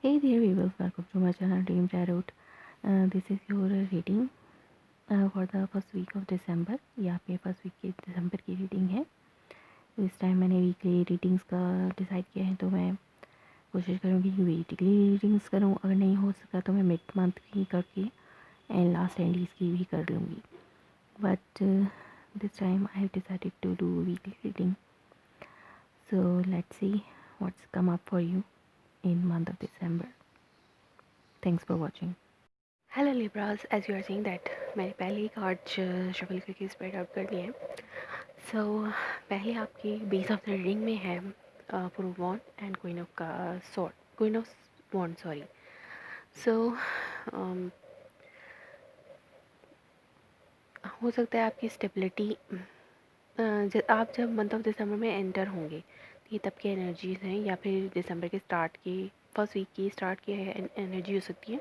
Hey there viewers, welcome to my channel Dream Tarot. This is your reading for the first week of December. ये आपके first week की दिसंबर की reading है। इस time मैंने weekly readings का decide किया है, तो मैं कोशिश करूँगी कि वीकली रीडिंग्स करूँ। अगर नहीं हो सका तो मैं मिड मंथ की करके एंड लास्ट एंडीज की भी कर लूँगी, but this time I have decided to do weekly reading. So let's see what's come up for you in month of December. Thanks for watching. Hello Libras, as you are seeing that मैंने पहले ही card shuffle करके spread out कर लिए हैं. सो पहले आपकी base of the reading में है for wand and queen of का sword, queen of wand, sorry. So हो सकता है आपकी स्टेबिलिटी आप जब मंथ ऑफ दिसंबर में एंटर होंगे तो ये तब की एनर्जीज हैं, या फिर दिसंबर के स्टार्ट की फर्स्ट वीक की स्टार्ट की एनर्जी हो सकती है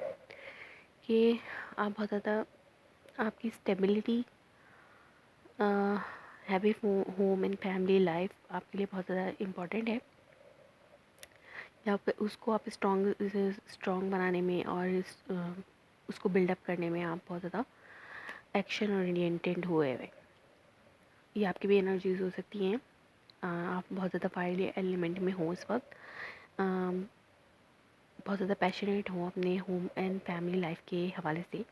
कि आप बहुत ज़्यादा आपकी stability, heavy home and family life आपके लिए बहुत ज़्यादा इम्पॉर्टेंट है. या फिर उसको आप स्ट्रॉन्ग बनाने में और उसको बिल्डअप करने में आप बहुत ज़्यादा एक्शन ओरिएंटेड हुए हुए. ये आपकी भी एनर्जीज हो सकती हैं. आप बहुत ज़्यादा फायर एलिमेंट में हो इस वक्त, बहुत ज़्यादा पैशनेट हो अपने होम एंड फैमिली लाइफ के हवाले से.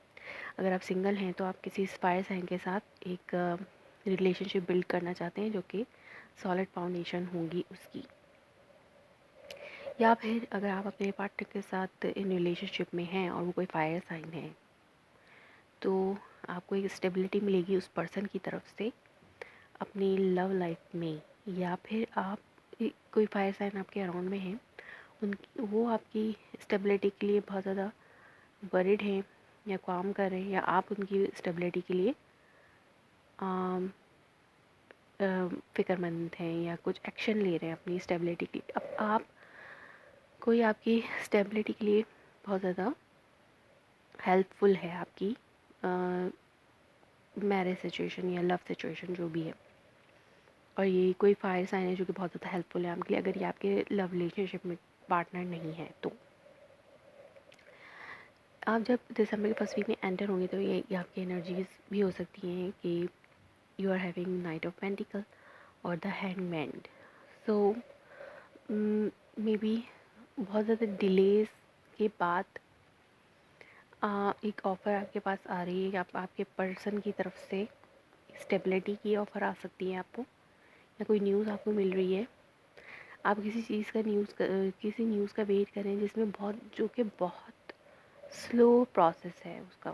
अगर आप सिंगल हैं तो आप किसी फायर साइन के साथ एक रिलेशनशिप बिल्ड करना चाहते हैं जो कि सॉलिड फाउंडेशन होगी उसकी. या फिर अगर आप अपने पार्टनर के साथ इन रिलेशनशिप में हैं और वो कोई फायर साइन है तो आपको एक स्टेबिलिटी मिलेगी उस पर्सन की तरफ से अपनी लव लाइफ में. या फिर आप कोई फायर साइन आपके अराउंड में है, उन वो आपकी स्टेबिलिटी के लिए बहुत ज़्यादा वरिड हैं या काम कर रहे हैं, या आप उनकी स्टेबिलिटी के लिए फ़िक्रमंद हैं या कुछ एक्शन ले रहे हैं अपनी स्टेबिलिटी के लिए. अब आप कोई आपकी स्टेबिलिटी के लिए बहुत ज़्यादा हेल्पफुल है आपकी मैरिज सिचुएशन या लव सिचुएशन जो भी है. और ये कोई फायर साइन है जो कि बहुत ज़्यादा हेल्पफुल है आपके लिए अगर ये आपके लव रिलेशनशिप में पार्टनर नहीं है. तो आप जब दिसंबर के फर्स्ट वीक में एंटर होंगे तो ये आपकी एनर्जीज भी हो सकती हैं कि you are having knight of pentacle और the hangman. So may be बहुत ज़्यादा डिलेज के बाद एक ऑफ़र आपके पास आ रही है, आपके पर्सन की तरफ से स्टेबिलिटी की ऑफ़र आ सकती है आपको, या कोई न्यूज़ आपको मिल रही है. आप किसी चीज़ का किसी न्यूज़ का वेट करें जिसमें जो कि बहुत स्लो प्रोसेस है उसका,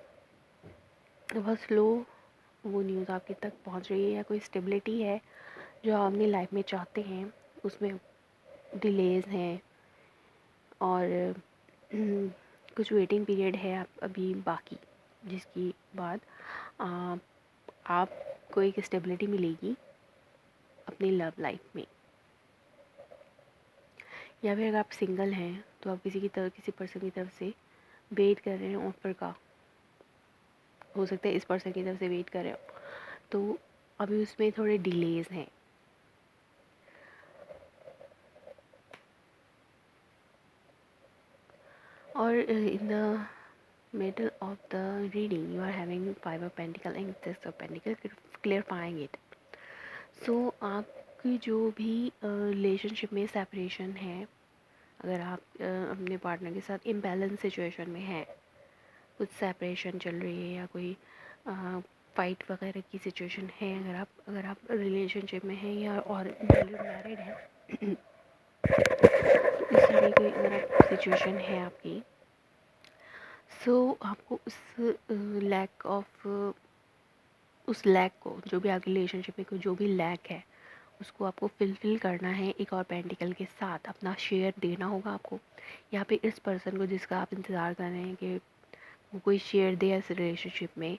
बहुत स्लो वो न्यूज़ आपके तक पहुंच रही है. या कोई स्टेबिलिटी है जो आप अपनी लाइफ में चाहते हैं, उसमें डिलेज़ हैं और कुछ वेटिंग पीरियड है आप अभी बाकी, जिसकी बाद आपको एक स्टेबिलिटी मिलेगी अपनी लव लाइफ में. या फिर अगर आप सिंगल हैं तो आप किसी पर्सन की तरफ से वेट कर रहे हैं ऑफर का. हो सकता है इस पर्सन की तरफ से वेट कर रहे हो तो अभी उसमें थोड़े डिलेज़ हैं. और in the middle of the reading you are having five of pentacle and six of pentacle, clarifying it. So आपकी जो भी रिलेशनशिप में सेपरेशन है, अगर आप अपने पार्टनर के साथ इम्बैलेंस सिचुएशन में है, कुछ सेपरेशन चल रही है या कोई फाइट वगैरह की सिचुएशन है, अगर आप रिलेशनशिप में हैं या और मैरिड हैं तो इस तरह की अगर आप सिचुएशन है आपकी, आपको उस लैक को जो भी आपकी रिलेशनशिप में जो भी लैक है उसको आपको फिल करना है एक और पेंटिकल के साथ. अपना शेयर देना होगा आपको, या फिर इस पर्सन को जिसका आप इंतज़ार कर रहे हैं कि वो कोई शेयर दे इस रिलेशनशिप में,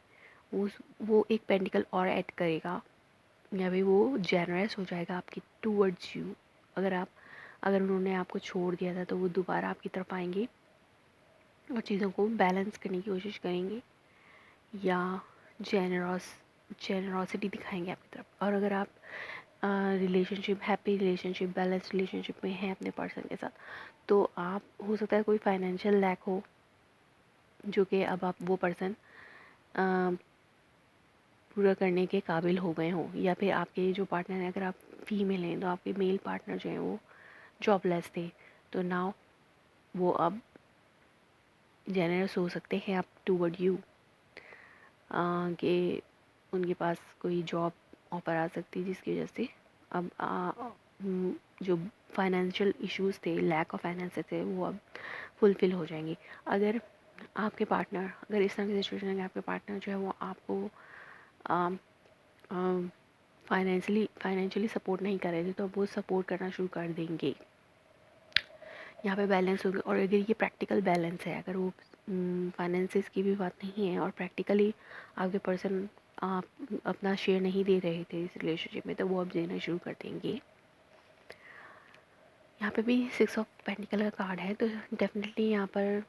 वो एक पेंटिकल और ऐड करेगा, या फिर वो जेनरस हो जाएगा आपकी टूवर्ड्स यू. अगर उन्होंने आपको छोड़ दिया था तो वो दोबारा आपकी तरफ आएंगे और चीज़ों को बैलेंस करने की कोशिश करेंगे या जेनरॉसिटी दिखाएंगे आपकी तरफ. और अगर आप relationship, happy relationship, balance relationship में हैं अपने पर्सन के साथ, तो आप हो सकता है कोई फाइनेंशियल लैक हो जो कि अब आप वो पर्सन पूरा करने के काबिल हो गए हों, या फिर आपके जो पार्टनर हैं, अगर आप फीमेल हैं तो आपके मेल पार्टनर जो हैं वो जॉबलेस थे, तो नाउ वो अब जेनरस हो सकते हैं आप टूवर्ड यू, कि उनके पास कोई जॉब ऑफर आ सकती है जिसकी वजह से अब जो फाइनेंशियल इश्यूज थे, लैक ऑफ फाइनेंस थे, वो अब फुलफ़िल हो जाएंगे। अगर आपके पार्टनर, अगर इस तरह की सिचुएशन है कि आपके पार्टनर जो है वो आपको फाइनेंशियली सपोर्ट नहीं कर रहे थे, तो वो सपोर्ट करना शुरू कर देंगे। यहाँ पे बैलेंस होगी, और अगर ये प्रैक्टिकल बैलेंस है, अगर वो फाइनेंसिस की भी बात नहीं है और प्रैक्टिकली आपके पर्सन आप अपना शेयर नहीं दे रहे थे इस रिलेशनशिप में, तो वो अब देना शुरू कर देंगे। यहाँ पे भी 6 ऑफ पेंटिकल का कार्ड है, तो डेफिनेटली यहाँ पर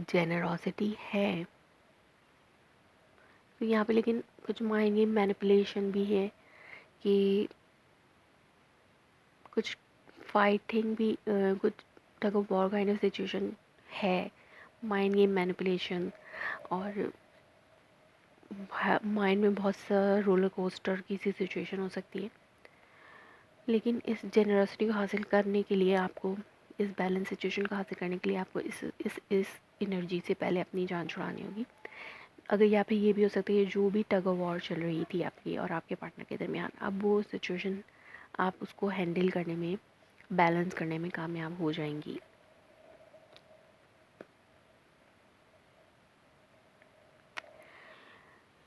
जेनरोसिटी है। तो यहाँ पे लेकिन कुछ माइंड गेम मैनिपुलेशन भी है, कि कुछ फाइटिंग भी, कुछ tug of war kind of situation है, माइंड गेम मैनिपुलेशन, और माइंड में बहुत सा रोलर कोस्टर की सी सिचुएशन हो सकती है। लेकिन इस जेनरसिटी को हासिल करने के लिए आपको, इस बैलेंस सिचुएशन को हासिल करने के लिए आपको इस एनर्जी से पहले अपनी जान छुड़ानी होगी। अगर यहाँ पे ये भी हो सकता है जो भी टग ऑफ वॉर चल रही थी आपकी और आपके पार्टनर के दरमियान, अब वो सिचुएशन आप उसको हैंडल करने में, बैलेंस करने में कामयाब हो जाएंगी।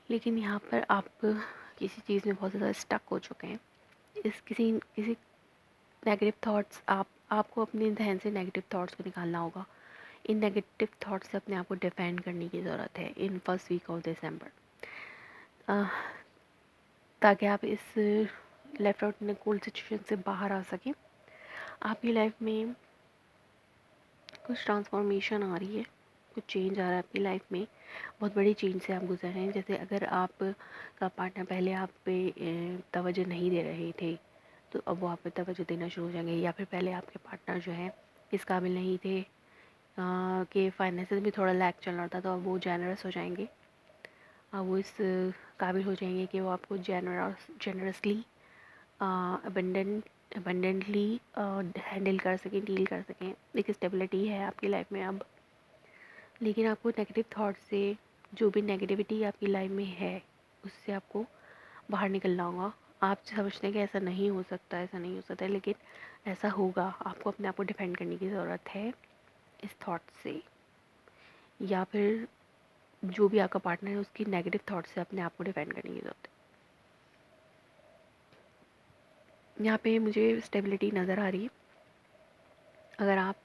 लेकिन यहाँ पर आप किसी चीज़ में बहुत ज़्यादा स्टक हो चुके हैं, इस किसी किसी नेगेटिव थॉट्स, आपको अपने जहन से नेगेटिव थॉट्स को निकालना होगा। इन नेगेटिव थॉट्स से अपने आप को डिफेंड करने की ज़रूरत है in first week of December, ताकि आप इस left out in cold situation से बाहर आ सकें। आपकी लाइफ में कुछ ट्रांसफॉर्मेशन आ रही है, कुछ चेंज आ रहा है आपकी लाइफ में, बहुत बड़ी चेंज से आप गुजर रहे हैं। जैसे अगर आप का पार्टनर पहले आप पे तवज्जो नहीं दे रहे थे, तो अब वो आप पे तवज्जो देना शुरू हो जाएंगे, या फिर पहले आपके पार्टनर जो है इस काबिल नहीं थे कि फाइनेंशियल भी थोड़ा लैक चल रहा था, तो अब वो जेनरस हो जाएंगे। अब वो इस काबिल हो जाएंगे कि वो आपको जेनरसली अबंडेंटली हैंडल कर सकें, डील कर सकें। एक स्टेबिलिटी है आपकी लाइफ में अब। लेकिन आपको नेगेटिव थॉट से, जो भी नेगेटिविटी आपकी लाइफ में है, उससे आपको बाहर निकलना होगा। आप समझते हैं कि ऐसा नहीं हो सकता, ऐसा नहीं हो सकता, लेकिन ऐसा होगा। आपको अपने आप को डिफेंड करने की ज़रूरत है इस थॉट से, या फिर जो भी आपका पार्टनर है उसकी नेगेटिव थॉट से अपने आप को डिफेंड करने की ज़रूरत है। यहाँ पे मुझे स्टेबिलिटी नज़र आ रही है। अगर आप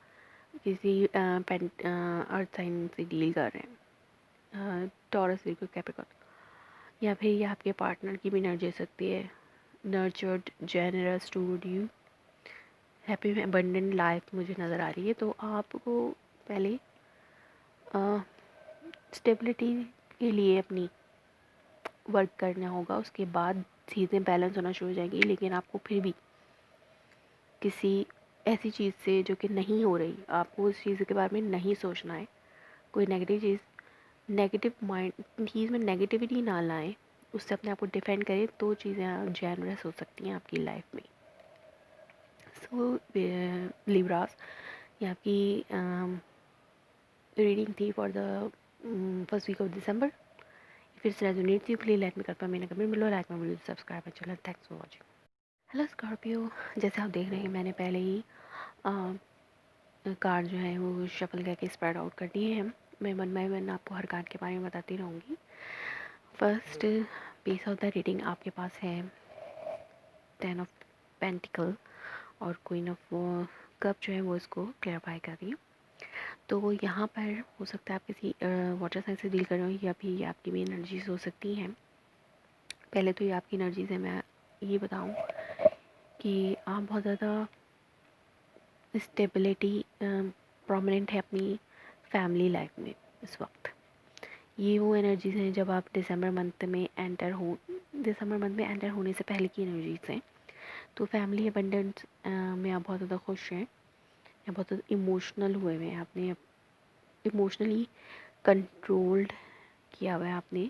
किसी अर्थ साइन से डील कर रहे हैं, टॉरस, विर्गो, कैप्रिकॉर्न, या फिर ये आपके पार्टनर की भी एनर्जी हो सकती है, nurtured, generous toward you, happy abundant life मुझे नज़र आ रही है। तो आपको पहले स्टेबिलिटी के लिए अपनी वर्क करना होगा, उसके बाद चीज़ें बैलेंस होना शुरू हो जाएंगी। लेकिन आपको फिर भी किसी ऐसी चीज़ से जो कि नहीं हो रही, आपको उस चीज़ के बारे में नहीं सोचना है। कोई नेगेटिव चीज़, नेगेटिव माइंड चीज़ में नेगेटिविटी ना लाएं, उससे अपने आप को डिफेंड करें, तो चीज़ें जेनरस हो सकती हैं आपकी लाइफ में। सो लिब्रास, ये आपकी रीडिंग थी for the first week of December. फिर से रेजोनेट थी, प्लीज लाइक में कर पाए, मैंने कमेंट मिलो, लाइक में मिलो, सब्सक्राइब है चलो। Thanks for watching. Hello Scorpio, जैसे आप देख रहे हैं मैंने पहले ही कार्ड जो है वो शफल करके स्प्रेड आउट कर दिए हैं। मैं वन बाय वन आपको हर कार्ड के बारे में बताती रहूँगी। First piece of the reading आपके पास है 10 ऑफ पेंटिकल, और क्वीन ऑफ कप जो है वो इसको क्लैरिफाई कर रही है। तो यहाँ पर हो सकता है आप किसी वाटर साइन से डील कर रहे हो, या फिर ये आपकी भी एनर्जीज हो सकती हैं। पहले तो ये आपकी एनर्जीज है, मैं ये बताऊँ कि आप बहुत ज़्यादा स्टेबिलिटी प्रोमिनेंट है अपनी फैमिली लाइफ में इस वक्त। ये वो एनर्जीज हैं जब आप दिसंबर मंथ में एंटर दिसंबर मंथ में एंटर होने से पहले की एनर्जीज हैं। तो फैमिली अबंडेंस में आप बहुत ज़्यादा खुश हैं या बहुत ज़्यादा इमोशनल हुए हुए हैं, आपने इमोशनली कंट्रोल्ड किया हुआ है आपने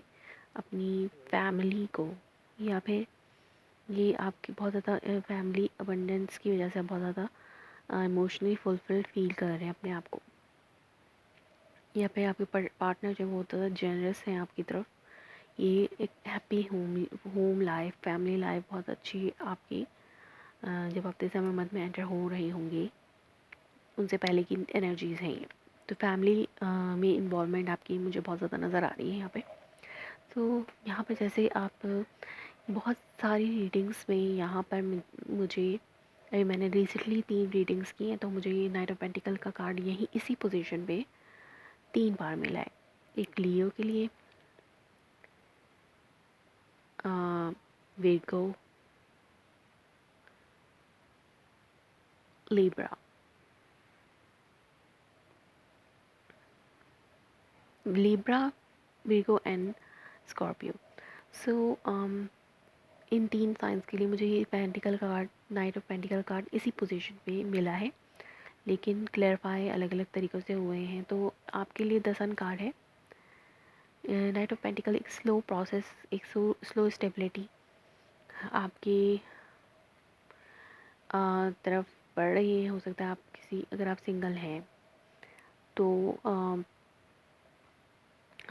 अपनी फैमिली को, या फिर ये आपकी बहुत ज़्यादा फैमिली अबंडेंस की वजह से आप बहुत ज़्यादा इमोशनली फुलफिल्ड फील कर रहे हैं अपने आप को, या फिर आपके पार्टनर जो बहुत ज़्यादा जेनरस हैं आपकी तरफ। ये एक happy home life, family life बहुत अच्छी आपकी जब आप दिसंबर मंथ में एंटर हो रही होंगी उनसे पहले की एनर्जीज़ हैं ये। तो फैमिली में इन्वॉल्वमेंट आपकी मुझे बहुत ज़्यादा नज़र आ रही है यहाँ पे। तो यहाँ पे जैसे आप बहुत सारी रीडिंग्स में यहाँ पर मुझे अभी मैंने रिसेंटली 3 रीडिंग्स की हैं, तो मुझे ये नाइट ऑफ पेंटिकल का कार्ड यहीं इसी पोजीशन पे 3 बार मिला है। एक लियो के लिए, Virgo, Libra. Libra, Virgo and Scorpio. So in 3 science के लिए मुझे ये pentacle card, night of pentacle card इसी पोजीशन पे मिला है, लेकिन क्लैरिफाई अलग अलग तरीक़ों से हुए हैं। तो आपके लिए द सन कार्ड है। नाइट ऑफ पेंटिकल एक स्लो प्रोसेस, एक स्लो स्टेबिलिटी आपकी तरफ बढ़ रही है। हो सकता है आप किसी, अगर आप सिंगल हैं तो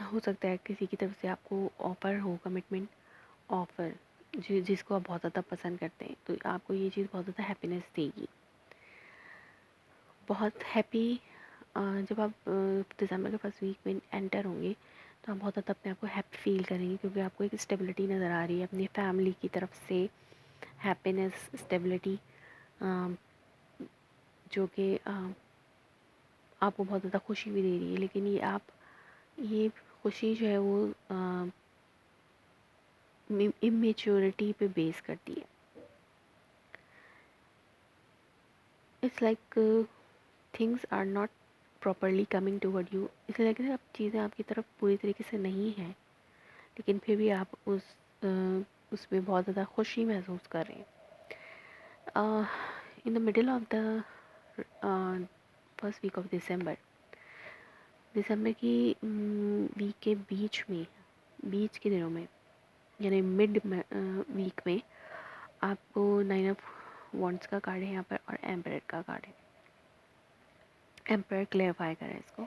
हो सकता है किसी की तरफ से आपको ऑफ़र हो, कमिटमेंट ऑफ़र, जिसको आप बहुत ज़्यादा पसंद करते हैं, तो आपको ये चीज़ बहुत ज़्यादा हैप्पीनेस देगी। बहुत हैप्पी जब आप दिसंबर के फर्स्ट वीक में एंटर होंगे तो आप बहुत ज़्यादा अपने आप को हैप्पी फील करेंगे, क्योंकि आपको एक स्टेबिलिटी नज़र आ रही है अपनी फैमिली की तरफ से। हैप्पीनेस, स्टेबिलिटी जो कि आपको बहुत ज़्यादा खुशी भी दे रही है, लेकिन ये खुशी जो है वो इमेच्योरिटी पे बेस करती है। It's like things are not properly coming toward you. इसलिए लग रहा है अब चीज़ें आपकी तरफ पूरी तरीके से नहीं हैं, लेकिन फिर भी आप उसमें बहुत ज़्यादा खुशी महसूस कर रहे हैं। In the middle of the first week of December की वीक के बीच के दिनों में, यानी मिड वीक में आपको 9 ऑफ वॉन्ड्स का कार्ड है यहाँ पर और एम्परर का कार्ड है। एम्परर क्लेरिफाई करें इसको।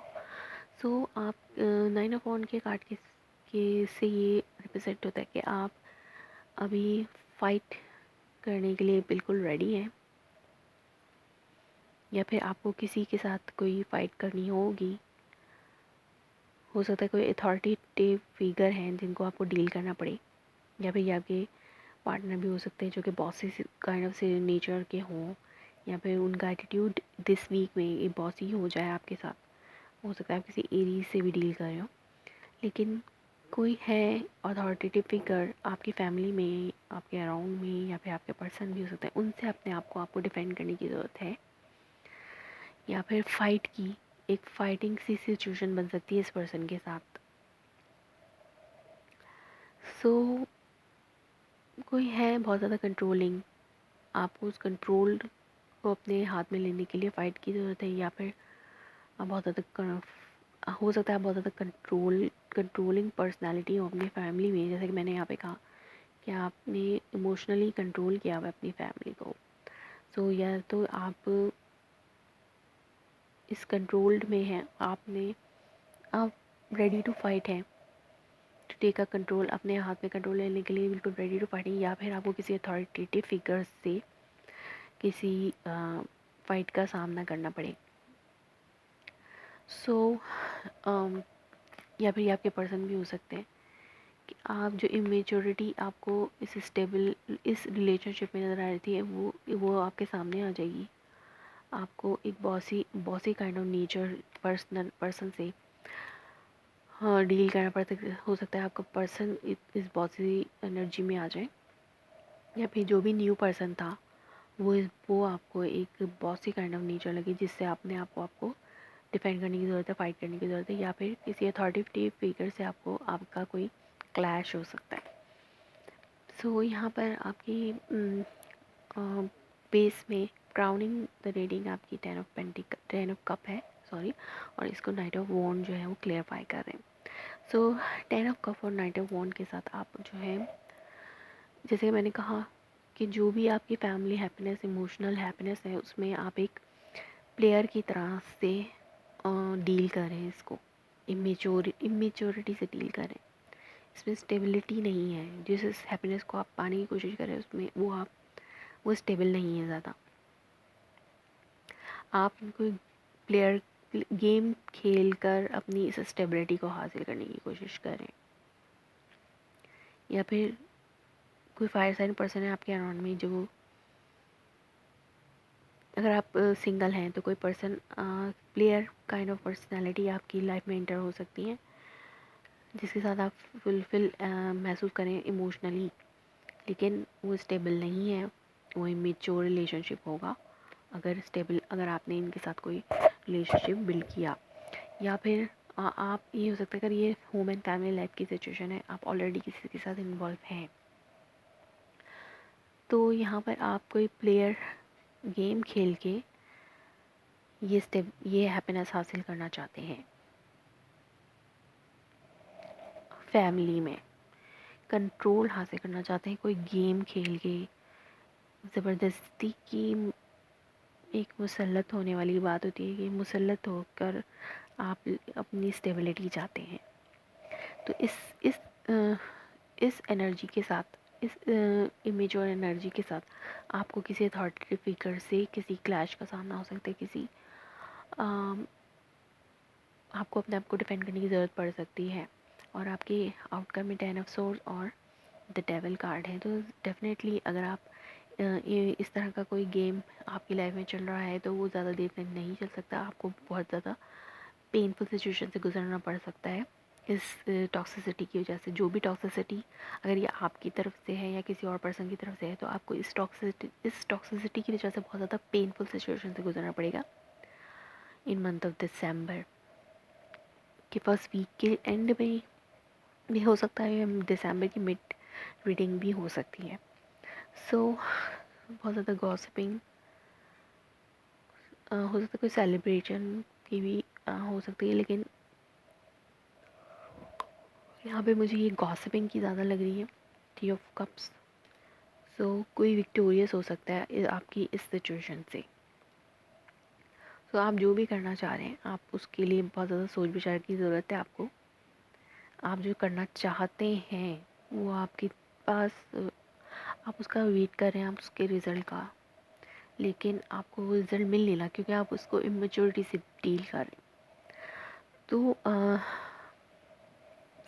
सो आप 9 ऑफ वॉन्ड के कार्ड के से ये रिप्रेजेंट होता है कि आप अभी फाइट करने के लिए बिल्कुल रेडी हैं, या फिर आपको किसी के साथ कोई फ़ाइट करनी होगी। हो सकता है कोई अथॉरिटेटिव फिगर हैं जिनको आपको डील करना पड़े, या फिर ये आपके पार्टनर भी हो सकते हैं जो कि बॉसी काइंड ऑफ से नेचर के हों, या फिर उनका एटीट्यूड दिस वीक में ये बॉसी हो जाए आपके साथ। हो सकता है आप किसी एरीज से भी डील कर रहे हो, लेकिन कोई है अथॉरिटेटिव फिगर आपकी फैमिली में, आपके अराउंड में, या फिर आपके पर्सन भी हो सकते हैं। उनसे अपने आप को आपको डिफेंड करने की ज़रूरत है, या फिर फाइट की एक फाइटिंग सी सिचुएशन बन सकती है इस पर्सन के साथ। सो कोई है बहुत ज़्यादा कंट्रोलिंग, आपको उस कंट्रोल को अपने हाथ में लेने के लिए फ़ाइट की ज़रूरत है, या फिर आप बहुत ज़्यादा हो सकता है आप बहुत ज़्यादा कंट्रोलिंग पर्सनालिटी हो अपनी फैमिली में। जैसे कि मैंने यहाँ पे कहा कि आपने इमोशनली कंट्रोल किया हुआ अपनी फैमिली को। सो या तो आप इस कंट्रोल्ड में हैं, आप रेडी टू फाइट हैं, टू टेक अ कंट्रोल, अपने हाथ में कंट्रोल लेने के लिए बिल्कुल रेडी टू फाइटिंग, या फिर आपको किसी अथॉरिटेटिव फिगर से किसी फाइट का सामना करना पड़े। सो या फिर आपके पर्सन भी हो सकते हैं कि आप जो इमेच्योरिटी आपको इस रिलेशनशिप में नज़र आ रही थी वो आपके सामने आ जाएगी। आपको एक bossy kind of nature person से हाँ डील करना पड़ता है। हो सकता है आपका पर्सन इस बॉसी एनर्जी में आ जाए, या फिर जो भी न्यू पर्सन था वो आपको एक बॉसी काइंड ऑफ नेचर लगे, जिससे अपने आपको डिफेंड करने की ज़रूरत है, फाइट करने की ज़रूरत है, या फिर किसी अथॉरिटेटिव फिगर से आपका कोई क्लैश हो सकता है। सो यहाँ पर आपकी बेस में क्राउनिंग द रीडिंग आपकी 10 ऑफ कप है, सॉरी, और इसको नाइट ऑफ वॉन्ड जो है वो क्लियरफाई कर रहे हैं। सो 10 ऑफ कप और नाइट ऑफ वॉन्ड के साथ आप जो है, जैसे मैंने कहा कि जो भी आपकी फैमिली हैप्पीनेस, इमोशनल हैप्पीनेस है, उसमें आप एक प्लेयर की तरह से डील करें इसको, इमेच्योरिटी से डील करें। इसमें स्टेबिलिटी नहीं है। जिस हैप्पीनेस को आप पाने की कोशिश करें उसमें वो स्टेबल नहीं है ज़्यादा। आप कोई प्लेयर गेम खेल कर अपनी इस स्टेबिलिटी को हासिल करने की कोशिश करें, या फिर कोई फायर साइन पर्सन है आपके अराउंड में, जो अगर आप सिंगल हैं तो कोई person, player kind of personality आपकी लाइफ में इंटर हो सकती है, जिसके साथ आप फुलफिल महसूस करें इमोशनली, लेकिन वो स्टेबल नहीं है, वो इमेच्योर रिलेशनशिप होगा अगर आपने इनके साथ कोई रिलेशनशिप बिल्ड किया। या फिर आप, ये हो सकता है अगर ये होम एंड फैमिली लाइफ की सिचुएशन है, आप ऑलरेडी किसी के साथ इन्वॉल्व हैं, तो यहाँ पर आप कोई प्लेयर गेम खेल के ये हैप्पीनेस हासिल करना चाहते हैं। फैमिली में कंट्रोल हासिल करना चाहते हैं, कोई गेम खेल के ज़बरदस्ती की एक मुसल्लत होने वाली बात होती है कि मुसल्लत होकर आप अपनी स्टेबिलिटी चाहते हैं। तो इस एनर्जी के साथ, इस इमेज और एनर्जी के साथ आपको किसी अथॉरिटी फिगर से किसी क्लैश का सामना हो सकता है, किसी आपको अपने आप को डिफेंड करने की ज़रूरत पड़ सकती है, और आपके आउटकम में 10 ऑफ सोर्ड्स और द डेविल कार्ड है। तो डेफिनेटली अगर आप इस तरह का कोई गेम आपकी लाइफ में चल रहा है तो वो ज़्यादा देर तक नहीं चल सकता, आपको बहुत ज़्यादा पेनफुल सिचुएशन से गुजरना पड़ सकता है इस टॉक्सिसिटी की वजह से। जो भी टॉक्सिसिटी, अगर ये आपकी तरफ से है या किसी और पर्सन की तरफ से है, तो आपको इस टॉक्सिसिटी की वजह से बहुत ज़्यादा पेनफुल सिचुएशन से गुजरना पड़ेगा इन मंथ ऑफ दिसंबर के फर्स्ट वीक के एंड में भी हो सकता है, दिसंबर की मिड रीडिंग भी हो सकती है। सो बहुत ज़्यादा गॉसिपिंग हो सकता है, कोई सेलिब्रेशन की भी हो सकती है, लेकिन यहाँ पे मुझे ये गॉसिपिंग की ज़्यादा लग रही है, 3 ऑफ कप्स। सो कोई विक्टोरियस हो सकता है आपकी इस सिचुएशन से। सो आप जो भी करना चाह रहे हैं, आप उसके लिए बहुत ज़्यादा सोच विचार की ज़रूरत है आपको। आप जो करना चाहते हैं वो आपके पास, आप उसका वेट कर रहे हैं, आप उसके रिज़ल्ट का, लेकिन आपको वो रिज़ल्ट मिल नहीं रहा क्योंकि आप उसको इमेच्योरिटी से डील कर रहे हैं। तो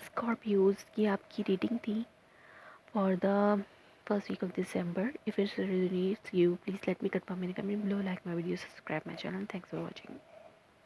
स्कॉर्पियोज़ की आपकी रीडिंग थी for the first week of December. If it resonates you, please let me confirm in the comment below, like my video, subscribe my channel. Thanks for watching.